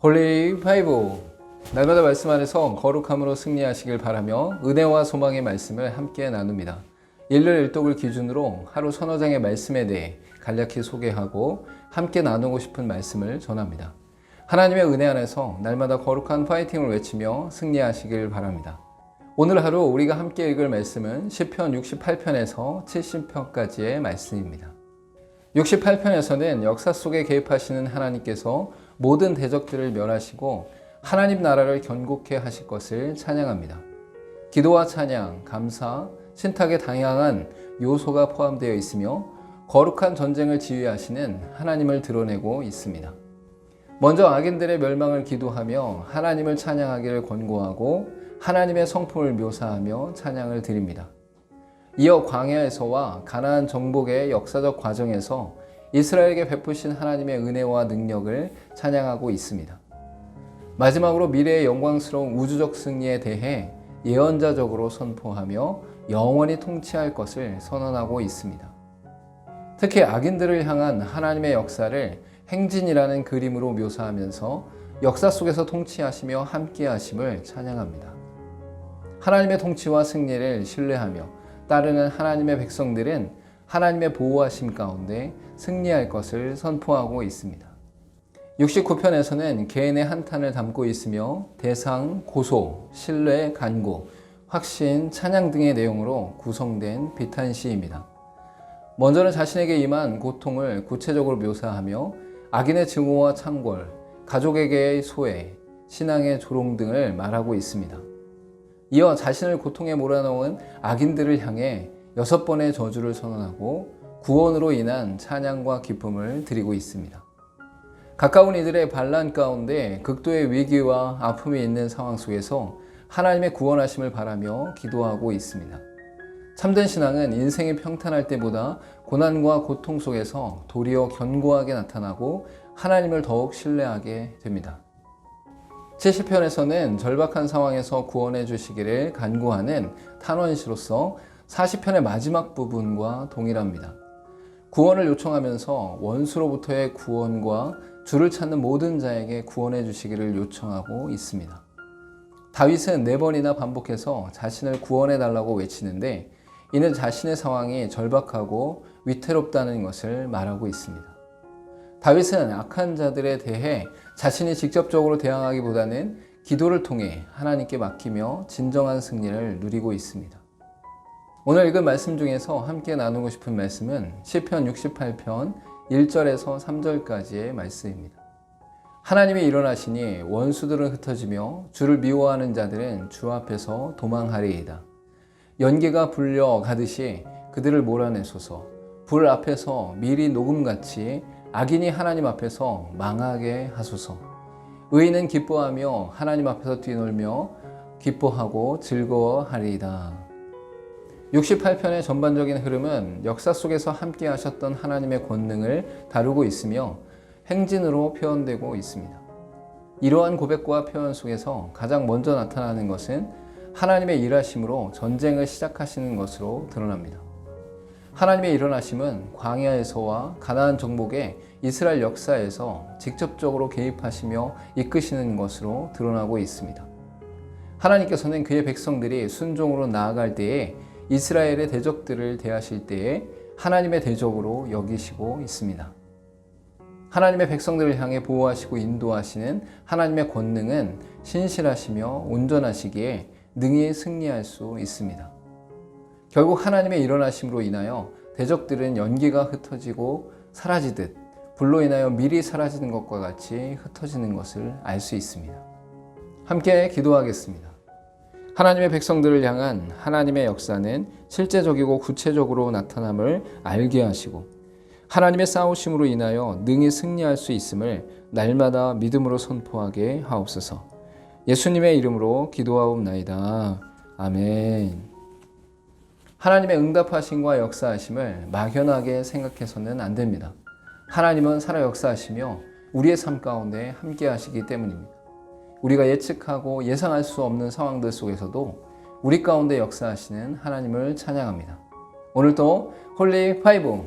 홀리 파이브, 날마다 말씀 안에서 거룩함으로 승리하시길 바라며 은혜와 소망의 말씀을 함께 나눕니다. 일일 일독을 기준으로 하루 서너 장의 말씀에 대해 간략히 소개하고 함께 나누고 싶은 말씀을 전합니다. 하나님의 은혜 안에서 날마다 거룩한 파이팅을 외치며 승리하시길 바랍니다. 오늘 하루 우리가 함께 읽을 말씀은 시편 68편에서 70편까지의 말씀입니다. 68편에서는 역사 속에 개입하시는 하나님께서 모든 대적들을 멸하시고 하나님 나라를 견고케 하실 것을 찬양합니다. 기도와 찬양, 감사, 신탁의 다양한 요소가 포함되어 있으며 거룩한 전쟁을 지휘하시는 하나님을 드러내고 있습니다. 먼저 악인들의 멸망을 기도하며 하나님을 찬양하기를 권고하고 하나님의 성품을 묘사하며 찬양을 드립니다. 이어 광야에서와 가나안 정복의 역사적 과정에서 이스라엘에게 베푸신 하나님의 은혜와 능력을 찬양하고 있습니다. 마지막으로 미래의 영광스러운 우주적 승리에 대해 예언자적으로 선포하며 영원히 통치할 것을 선언하고 있습니다. 특히 악인들을 향한 하나님의 역사를 행진이라는 그림으로 묘사하면서 역사 속에서 통치하시며 함께하심을 찬양합니다. 하나님의 통치와 승리를 신뢰하며 따르는 하나님의 백성들은 하나님의 보호하심 가운데 승리할 것을 선포하고 있습니다. 69편에서는 개인의 한탄을 담고 있으며 대상, 고소, 신뢰, 간구, 확신, 찬양 등의 내용으로 구성된 비탄시입니다. 먼저는 자신에게 임한 고통을 구체적으로 묘사하며 악인의 증오와 창궐, 가족에게의 소외, 신앙의 조롱 등을 말하고 있습니다. 이어 자신을 고통에 몰아넣은 악인들을 향해 6번의 저주를 선언하고 구원으로 인한 찬양과 기쁨을 드리고 있습니다. 가까운 이들의 반란 가운데 극도의 위기와 아픔이 있는 상황 속에서 하나님의 구원하심을 바라며 기도하고 있습니다. 참된 신앙은 인생이 평탄할 때보다 고난과 고통 속에서 도리어 견고하게 나타나고 하나님을 더욱 신뢰하게 됩니다. 70편에서는 절박한 상황에서 구원해 주시기를 간구하는 탄원시로서 40편의 마지막 부분과 동일합니다. 구원을 요청하면서 원수로부터의 구원과 주를 찾는 모든 자에게 구원해 주시기를 요청하고 있습니다. 다윗은 4번이나 반복해서 자신을 구원해 달라고 외치는데 이는 자신의 상황이 절박하고 위태롭다는 것을 말하고 있습니다. 다윗은 악한 자들에 대해 자신이 직접적으로 대항하기보다는 기도를 통해 하나님께 맡기며 진정한 승리를 누리고 있습니다. 오늘 읽은 말씀 중에서 함께 나누고 싶은 말씀은 시편 68편 1절에서 3절까지의 말씀입니다. 하나님이 일어나시니 원수들은 흩어지며 주를 미워하는 자들은 주 앞에서 도망하리이다. 연기가 불려 가듯이 그들을 몰아내소서. 불 앞에서 밀이 녹음같이 악인이 하나님 앞에서 망하게 하소서. 의인은 기뻐하며 하나님 앞에서 뛰놀며 기뻐하고 즐거워하리이다. 68편의 전반적인 흐름은 역사 속에서 함께 하셨던 하나님의 권능을 다루고 있으며 행진으로 표현되고 있습니다. 이러한 고백과 표현 속에서 가장 먼저 나타나는 것은 하나님의 일하심으로 전쟁을 시작하시는 것으로 드러납니다. 하나님의 일어나심은 광야에서와 가나안 정복의 이스라엘 역사에서 직접적으로 개입하시며 이끄시는 것으로 드러나고 있습니다. 하나님께서는 그의 백성들이 순종으로 나아갈 때에 이스라엘의 대적들을 대하실 때에 하나님의 대적으로 여기시고 있습니다. 하나님의 백성들을 향해 보호하시고 인도하시는 하나님의 권능은 신실하시며 온전하시기에 능히 승리할 수 있습니다. 결국 하나님의 일어나심으로 인하여 대적들은 연기가 흩어지고 사라지듯 불로 인하여 밀이 사라지는 것과 같이 흩어지는 것을 알 수 있습니다. 함께 기도하겠습니다. 하나님의 백성들을 향한 하나님의 역사는 실제적이고 구체적으로 나타남을 알게 하시고 하나님의 싸우심으로 인하여 능히 승리할 수 있음을 날마다 믿음으로 선포하게 하옵소서. 예수님의 이름으로 기도하옵나이다. 아멘. 하나님의 응답하심과 역사하심을 막연하게 생각해서는 안 됩니다. 하나님은 살아 역사하시며 우리의 삶 가운데 함께 하시기 때문입니다. 우리가 예측하고 예상할 수 없는 상황들 속에서도 우리 가운데 역사하시는 하나님을 찬양합니다. 오늘도 홀리 파이브